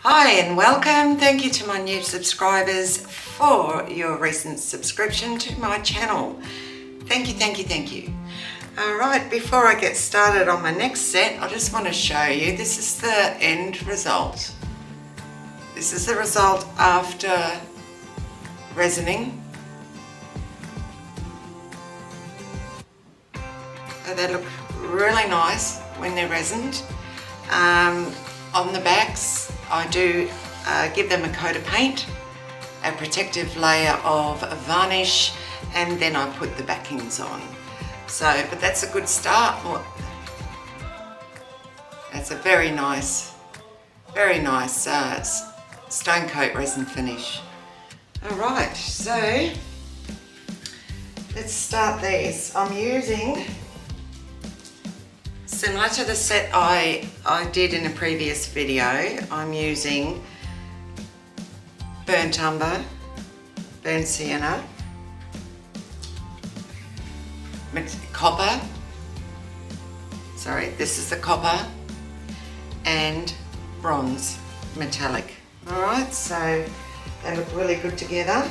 Hi and welcome. Thank you to my new subscribers for your recent subscription to my channel. Thank you, thank you, thank you. Alright, before I get started on my next set, I just want to show you, this is the end result. This is the result after resining. They look really nice when they're resined. On the backs, I do give them a coat of paint, a protective layer of varnish, and then I put the backings on. So, but that's a good start. That's a very nice stone coat resin finish. All right, so let's start these. I'm using, similar to the set I did in a previous video, I'm using burnt umber, burnt sienna, copper, sorry, this is the copper, and bronze metallic. Alright, so they look really good together.